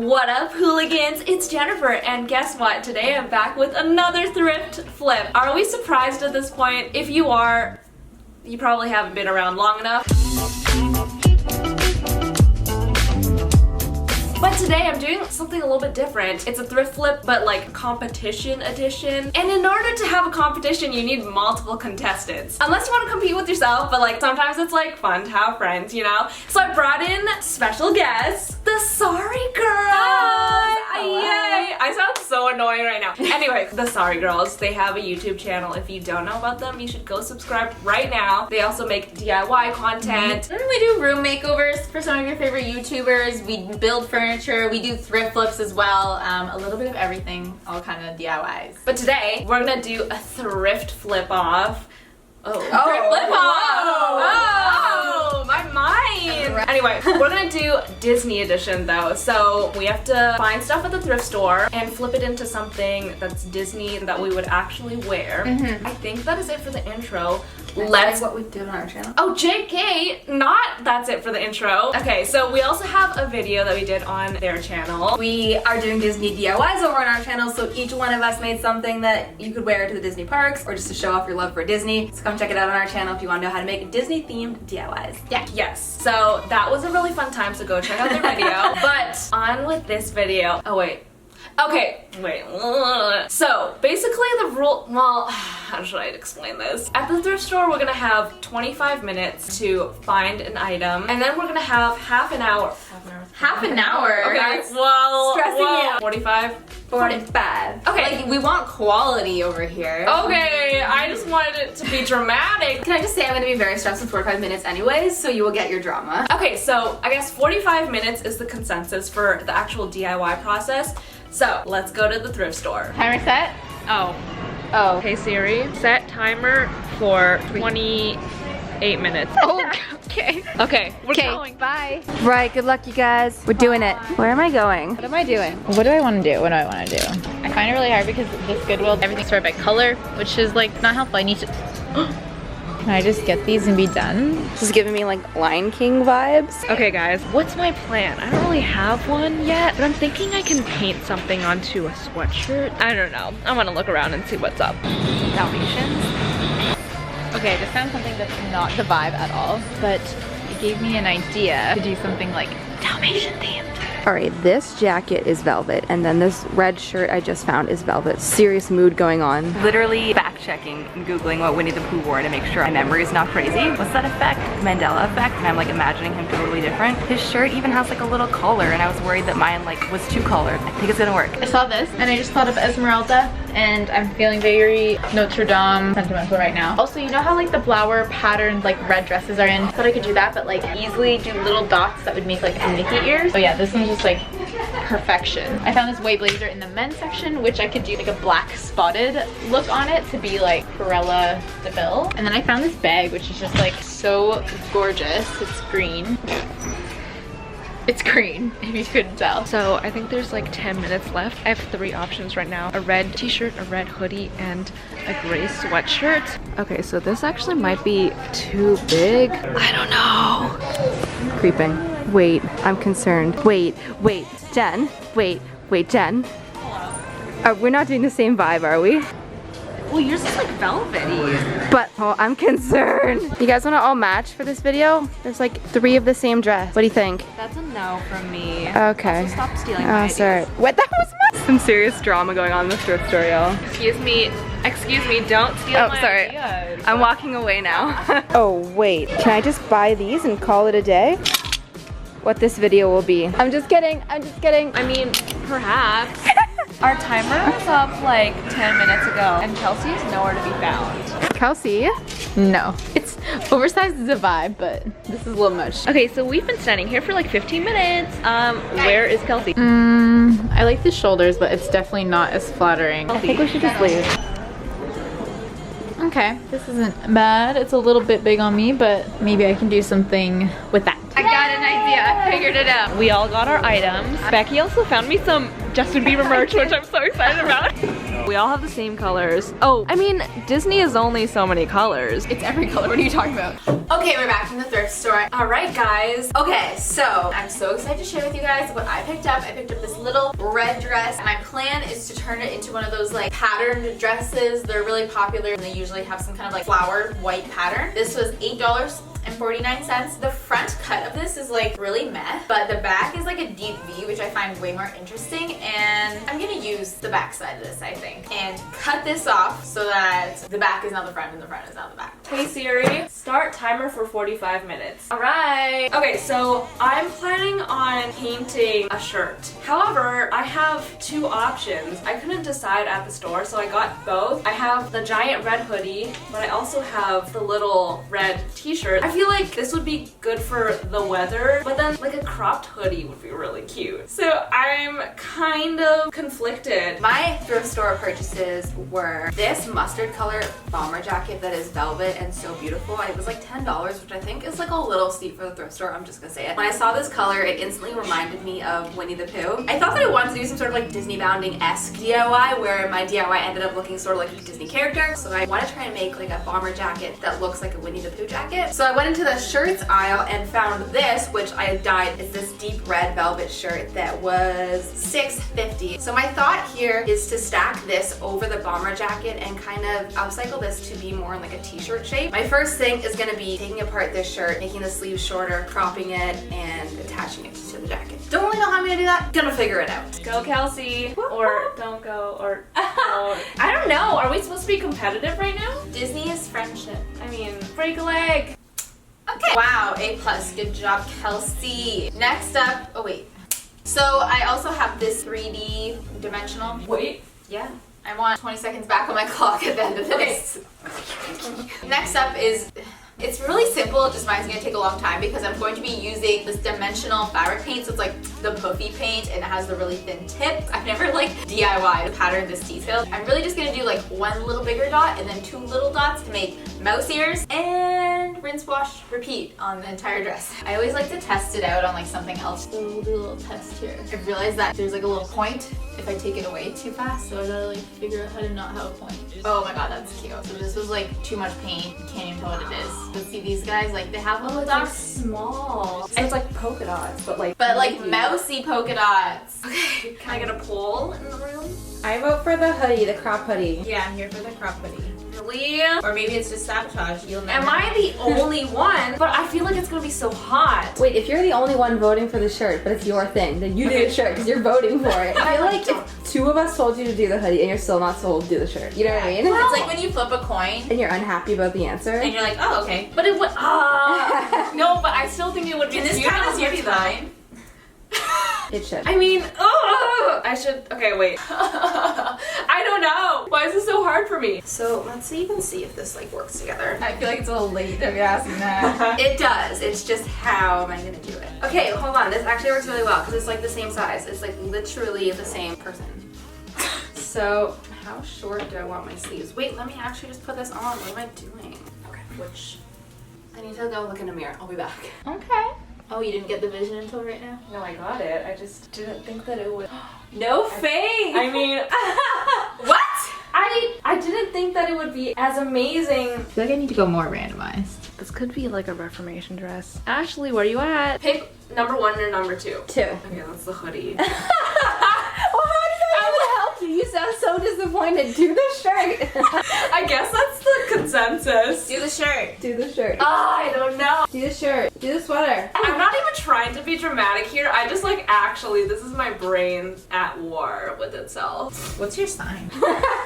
What up, hooligans? It's Jennifer, and guess what? Today I'm back with another thrift flip. Are we surprised at this point? If you are, you probably haven't been around long enough. But today I'm doing something a little bit different. It's a thrift flip, but like competition edition. And in order to have a competition, you need multiple contestants. Unless you want to compete with yourself, but like sometimes it's like fun to have friends, you know? So I brought in special guests, the Sorry Girls. Yay! I sound so annoying right now. Anyway, the Sorry Girls, they have a YouTube channel. If you don't know about them, you should go subscribe right now. They also make DIY content. We do room makeovers for some of your favorite YouTubers. We build furniture. We do thrift flips as well. A little bit of everything, all kind of DIYs. But today, we're gonna do a thrift flip off. Thrift flip off! Oh, my mind! Anyway, we're gonna do Disney edition though. So we have to find stuff at the thrift store and flip it into something that's Disney that we would actually wear. I think that is it for the intro. Let's what we did on our channel. Oh, JK, not that's it for the intro. Okay, so we also have a video that we did on their channel. We are doing Disney DIYs over on our channel, so each one of us made something that you could wear to the Disney parks or just to show off your love for Disney. So come check it out on our channel if you want to know how to make Disney themed DIYs. Yeah. Yes. So that was a really fun time, so go check out their video. But on with this video. Oh wait. Okay, wait. So basically the rule, well, how should I explain this? At the thrift store, we're gonna have 25 minutes to find an item, and then we're gonna have half an hour. Half an hour? Okay, well, stressing me out. 45? 45. Okay. Like, we want quality over here. Okay, I just wanted it to be dramatic. Can I just say I'm gonna be very stressed in 45 minutes anyways, so you will get your drama. Okay, so I guess 45 minutes is the consensus for the actual DIY process. So let's go to the thrift store. Timer set? Oh. Hey Siri, set timer for 28 minutes. Oh, okay. Okay, we're going. Bye. Right, good luck you guys. We're doing it. Where am I going? What am I doing? What do I want to do? What do I want to do? I find it really hard because this Goodwill, everything's sorted by color, which is like not helpful. I need to... Can I just get these and be done? This is giving me like Lion King vibes. Okay guys, what's my plan? I don't really have one yet, but I'm thinking I can paint something onto a sweatshirt. I don't know. I want to look around and see what's up. Dalmatians? Okay, this sounds something that's not the vibe at all, but it gave me an idea to do something like Dalmatian themed. Alright, this jacket is velvet, and then this red shirt I just found is velvet. Serious mood going on. Literally fact-checking and Googling what Winnie the Pooh wore to make sure my memory is not crazy. What's that effect? Mandela effect? And I'm like imagining him totally different. His shirt even has like a little collar, and I was worried that mine like was too colored. I think it's gonna work. I saw this and I just thought of Esmeralda, and I'm feeling very Notre Dame sentimental right now. Also, you know how like the flower patterned like red dresses are in? I thought I could do that, but like easily do little dots that would make like Mickey ears. Oh yeah, this one's just like perfection. I found this white blazer in the men's section, which I could do like a black spotted look on it to be like Cruella de Vil. And then I found this bag, which is just like so gorgeous. It's green. It's green, if you couldn't tell. So I think there's like 10 minutes left. I have 3 options right now. A red t-shirt, a red hoodie, and a gray sweatshirt. Okay, so this actually might be too big. I don't know. Creeping. Wait, I'm concerned. Wait, Jen. Wait, Jen. We're not doing the same vibe, are we? Well, yours is like velvety. But, oh, I'm concerned. You guys want to all match for this video? There's like 3 of the same dress. What do you think? That's a no from me. Okay. Also, stop stealing my ideas. Sorry. What? That was my... Some serious drama going on in the thrift store, y'all. Excuse me, don't steal my sorry. ideas. I'm walking away now. Oh, wait. Can I just buy these and call it a day? What this video will be. I'm just kidding. I mean, perhaps. Our timer was up like 10 minutes ago, and Kelsey is nowhere to be found. Kelsey? No. It's oversized is a vibe, but this is a little much. Okay, so we've been standing here for like 15 minutes. Where is Kelsey? I like the shoulders, but it's definitely not as flattering. I think we should just leave. Okay, this isn't bad. It's a little bit big on me, but maybe I can do something with that. I got an idea. I figured it out. We all got our items. Becky also found me some Justin Bieber merch, which I'm so excited about. We all have the same colors. Oh, I mean, Disney is only so many colors. It's every color. What are you talking about? Okay, we're back from the thrift store. All right, guys. Okay, so I'm so excited to share with you guys what I picked up. I picked up this little red dress. My plan is to turn it into one of those like patterned dresses. They're really popular and they usually have some kind of like flowered white pattern. This was $8.49. The front cut of this is like really meh, but the back is like a deep V, which I find way more interesting, and I'm gonna use the back side of this, I think, and cut this off so that the back is now the front and the front is now the back. Hey Siri, start timer for 45 minutes. All right. Okay, so I'm planning on painting a shirt. However, I have two options. I couldn't decide at the store, so I got both. I have the giant red hoodie, but I also have the little red t-shirt. I feel like this would be good for the weather, but then like a cropped hoodie would be really cute. So I'm kind of conflicted. My thrift store purchases were this mustard color bomber jacket that is velvet and so beautiful. It was like $10, which I think is like a little steep for the thrift store. I'm just gonna say it. When I saw this color, it instantly reminded me of Winnie the Pooh. I thought that I wanted to do some sort of like Disney bounding-esque DIY, where my DIY ended up looking sort of like a Disney character. So I want to try and make like a bomber jacket that looks like a Winnie the Pooh jacket. So I went into the shirts aisle and found this, which I dyed. It's this deep red velvet shirt that was $6.50. So my thought here is to stack this over the bomber jacket and kind of upcycle this to be more in like a t-shirt shape. My first thing is going to be taking apart this shirt, making the sleeves shorter, cropping it, and attaching it to the jacket. Don't really know how I'm going to do that. Gonna figure it out. Go Kelsey, or don't go, or don't. I don't know. Are we supposed to be competitive right now? Disney is friendship. I mean, break a leg. Okay. Wow, A+. Good job, Kelsey. Next up, oh wait. So I also have this 3D dimensional. Wait. Yeah. I want 20 seconds back on my clock at the end of this. Next up is, it's really simple, just mine's gonna take a long time because I'm going to be using this dimensional fabric paint. So it's like the puffy paint and it has the really thin tip. I've never like DIY the pattern this detailed. I'm really just gonna do like one little bigger dot and then two little dots to make mouse ears, and rinse, wash, repeat on the entire dress. I always like to test it out on like something else. So we'll do a little test here. I've realized that there's like a little point if I take it away too fast, so I gotta like figure out how to not have a point. Oh my god, that's cute. So this was like too much paint. You can't even tell what it is. But see these guys, like they have little dots. Small. So it's like polka dots, but like mousy polka dots. Okay, can I get a poll in the room? I vote for the hoodie, the crop hoodie. Yeah, I'm here for the crop hoodie. Really? Or maybe it's just sabotage. You'll never Am I the only one? But I feel like it's gonna be so hot. Wait, if you're the only one voting for the shirt, but it's your thing, then you do the shirt because you're voting for it. I feel like if two of us told you to do the hoodie and you're still not sold, do the shirt. You know what I mean? It's like when you flip a coin And you're unhappy about the answer. and you're like, oh, okay. But it would no, but I still think it would be And this cute count on as your hoodie, though. time. It should. I mean, I should, okay, wait. I don't know. Why is this so hard for me? So let's even see if this like works together. I feel like it's a little late to be asking that. It does. It's just how am I gonna do it? Okay, hold on. This actually works really well because it's like the same size. It's like literally the same person. So how short do I want my sleeves? Wait, let me actually just put this on. What am I doing? Okay, which I need to go look in a mirror. I'll be back. Okay. Oh, you didn't get the vision until right now? No, I got it. I just didn't think that it would. No faith! I mean, What? I didn't think that it would be as amazing. I feel like I need to go more randomized. This could be like a Reformation dress. Ashley, where are you at? Pick number 1 or number 2. 2. Okay, that's the hoodie. Well, how did I even help you? You sound so disappointed. Do the shirt. I guess that's the consensus. Do the shirt. Do the shirt. I don't know. Do the shirt. Do the sweater. I'm not even trying to be dramatic here. I just like actually, this is my brain at war with itself. What's your sign?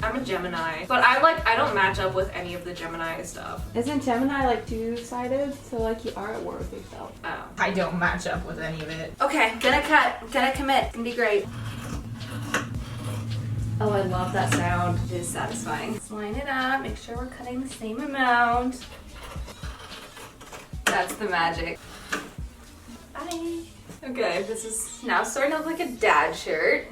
I'm a Gemini, but I don't match up with any of the Gemini stuff. Isn't Gemini like two-sided? So like you are at war with yourself. Oh. I don't match up with any of it. Okay, gonna cut. Gonna commit. It's gonna be great. Oh, I love that sound. It is satisfying. Let's line it up. Make sure we're cutting the same amount. That's the magic. Bye. Okay, this is now starting to look like a dad shirt.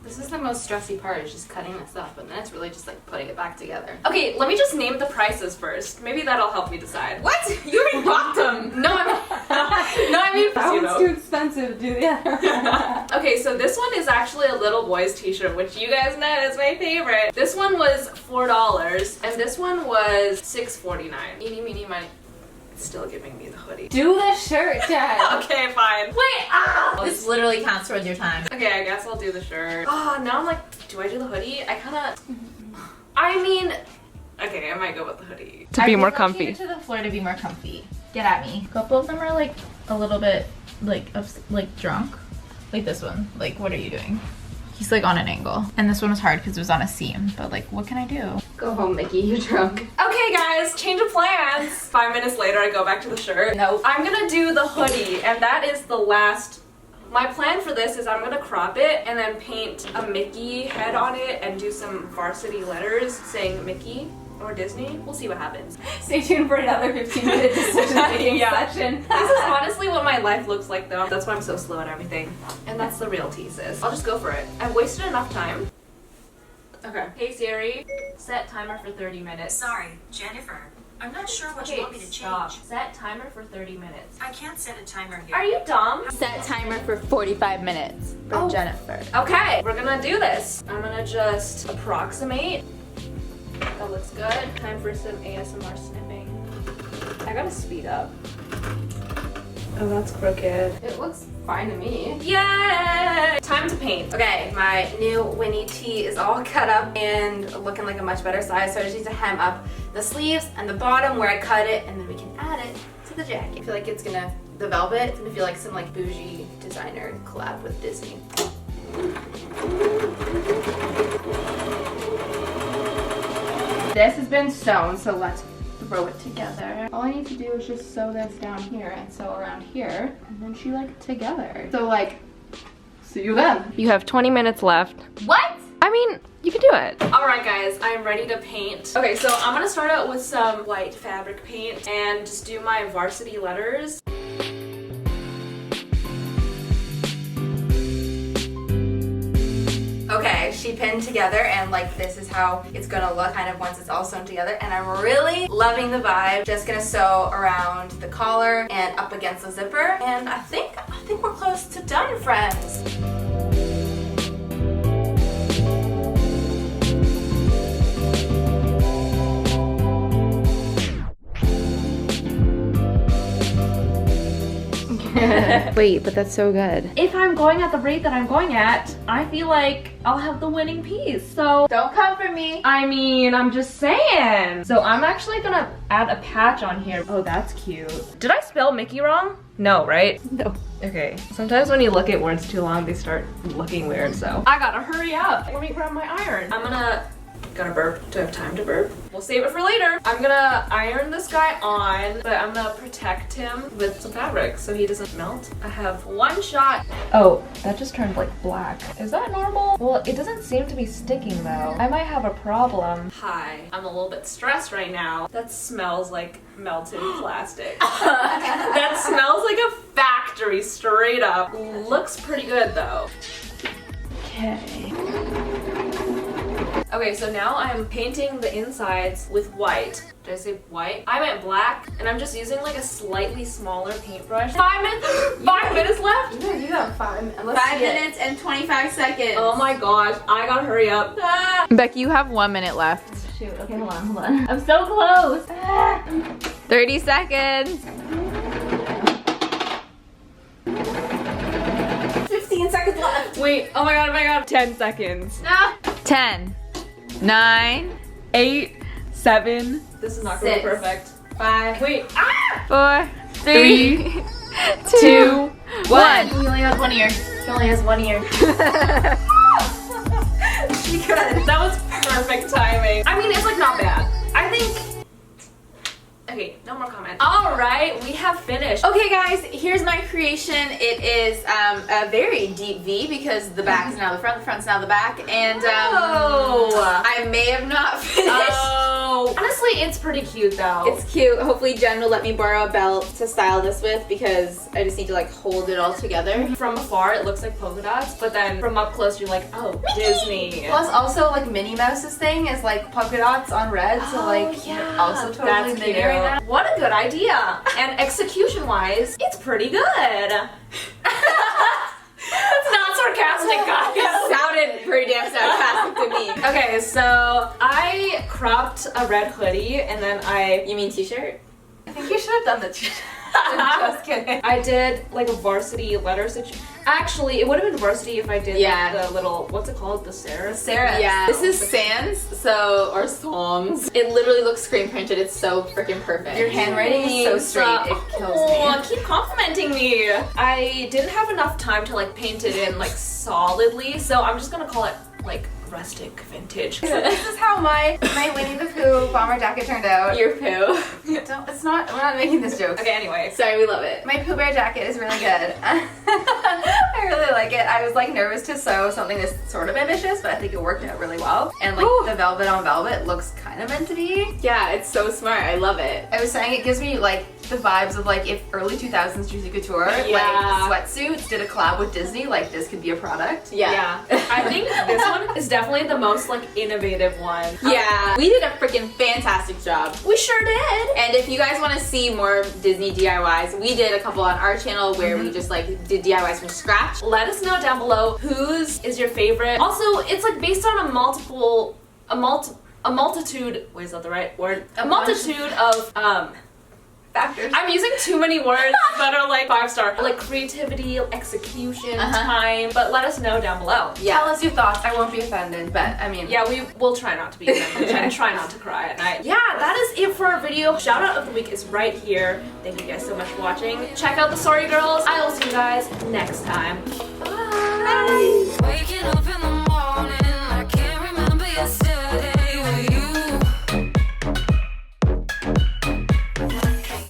The This is the most stressy part, is just cutting this up, and then it's really just like putting it back together. Okay, let me just name the prices first. Maybe that'll help me decide. What? You already bought them! No, I mean That one's too expensive, do the other. Okay, so this one is actually a little boy's t-shirt, which you guys know is my favorite. This one was $4, and this one was $6.49. Eeny, meeny, miny. It's still giving me the hoodie. Do the shirt, Jen. Okay, fine. Wait, ah! This literally counts towards your time. Okay, I guess I'll do the shirt. Oh, now I'm like, do I do the hoodie? I mean, okay, I might go with the hoodie. To be more comfy. To the floor to be more comfy. Get at me. A couple of them are like a little bit like drunk. Like this one. Like, what are you doing? He's like on an angle. And this one was hard because it was on a seam. But like, what can I do? Go home, Mickey, you're drunk. Okay guys, change of plans. 5 minutes later, I go back to the shirt. Nope. I'm gonna do the hoodie, and that is the last. My plan for this is I'm gonna crop it and then paint a Mickey head on it and do some varsity letters saying Mickey or Disney. We'll see what happens. Stay tuned for another 15-minute decision-making session. This is honestly what my life looks like though. That's why I'm so slow at everything. And that's the real thesis. I'll just go for it. I've wasted enough time. Okay. Hey Siri, set timer for 30 minutes. Sorry, Jennifer. I'm not sure what you Okay, want me to change. stop. Set timer for 30 minutes. I can't set a timer here. Are you dumb? Set timer for 45 minutes for Oh. Jennifer. Okay, we're gonna do this. I'm gonna just approximate. That looks good. Time for some ASMR snipping. I gotta speed up. Oh, that's crooked. It looks fine to me. Yay! Time to paint. Okay, my new Winnie tee is all cut up and looking like a much better size, so I just need to hem up the sleeves and the bottom where I cut it, and then we can add it to the jacket. I feel like it's gonna, the velvet, it's gonna feel like some like bougie designer collab with Disney. This has been sewn, so let's throw it together. All I need to do is just sew this down here and sew around here, and then she like together. So like, see you then. You have 20 minutes left. What? I mean, you can do it. Alright guys, I'm ready to paint. Okay, so I'm gonna start out with some white fabric paint and just do my varsity letters. Okay, she pinned together, and like this is how it's gonna look kind of once it's all sewn together, and I'm really loving the vibe. Just gonna sew around the collar and up against the zipper, and I think we're close to done, friends. Wait, but that's so good. If I'm going at the rate that I'm going at, I feel like I'll have the winning piece. So Don't come for me. I mean, I'm just saying. So I'm actually gonna add a patch on here. Oh, that's cute. Did I spell Mickey wrong? No, right? No. Okay. Sometimes when you look at words too long, they start looking weird, so. I gotta hurry up. Let me grab my iron. I'm gonna burp. Do I have time to burp? We'll save it for later. I'm gonna iron this guy on, but I'm gonna protect him with some fabric so he doesn't melt. I have one shot. Oh, that just turned like black. Is that normal? Well, it doesn't seem to be sticking though. I might have a problem. Hi, I'm a little bit stressed right now. That smells like melted plastic. That smells like a factory straight up. Looks pretty good though. Okay. Okay, so now I'm painting the insides with white. Did I say white? I meant black, and I'm just using like a slightly smaller paintbrush. 5 minutes? 5 minutes left? You're gonna do that in 5 minutes. 5 minutes and 25 seconds. Oh my gosh, I gotta hurry up. Ah. Becky, you have 1 minute left. Shoot, okay, hold on. I'm so close. 30 seconds. 15 seconds left. Wait, oh my god. 10 seconds. No. 10, 9, 8, 7. This is not gonna be 6. perfect. 5. Wait, ah! 4, 3, 2, 1. He only has one ear. He only has one ear. She could. That was perfect timing. I mean, it's like not bad. I think. Okay, no more comment. All right, we have finished. Okay guys, here's my creation. It is a very deep V because the back is now the front, the front's now the back, and Oh. I may have not finished. Oh, know. Honestly, it's pretty cute though. It's cute. Hopefully Jen will let me borrow a belt to style this with because I just need to like hold it all together. From afar, it looks like polka dots, but then from up close, you're like, oh, Disney. Plus, also like Minnie Mouse's thing is like polka dots on red, so like you're also totally That's Minnie cute. right now. What a good idea. And execution-wise, it's pretty good. It's not sarcastic, guys. It sounded pretty damn sarcastic to me. Okay, so I cropped a red hoodie and then You mean t-shirt? I think you should have done the t-shirt. I'm just kidding. I did like a varsity letter situation. Actually, it would have been varsity if I did Yeah. like, the little, what's it called? The Sarah? Sarah. Yeah. This is Sans, or Sans. It literally looks screen printed. It's so freaking perfect. Your handwriting is so straight, it kills me. Oh, keep complimenting me. I didn't have enough time to like paint it in like solidly, so I'm just gonna call it like rustic vintage. So this is how my Winnie the Pooh bomber jacket turned out. Your poo. It's not, we're not making this joke. Okay, anyway. Sorry, we love it. My Pooh Bear jacket is really good. I really like it. I was like nervous to sew something that's sort of ambitious, but I think it worked out really well. And like the velvet on velvet looks kind of meant to be. Yeah, it's so smart. I love it. I was saying it gives me like the vibes of like if early 2000s Juicy Couture Yeah. like sweatsuits did a collab with Disney, like this could be a product. Yeah. I think this one is definitely the most like innovative one. Yeah. We did a freaking fantastic job. We sure did. And if you guys want to see more Disney DIYs, we did a couple on our channel where we just like did DIYs from scratch. Let us know down below whose is your favorite. Also, it's like based on a multitude, wait, is that the right word? A multitude of Factors. I'm using too many words that are like 5-star. Like creativity, execution, time, but let us know down below. Yeah. Tell us your thoughts. I won't be offended, but I mean, Yeah, we will try not to be offended and try not to cry at night. Yeah, that is it for our video. Shout out of the week is right here. Thank you guys so much for watching. Check out the Sorry Girls. I will see you guys next time. Bye. Waking up in the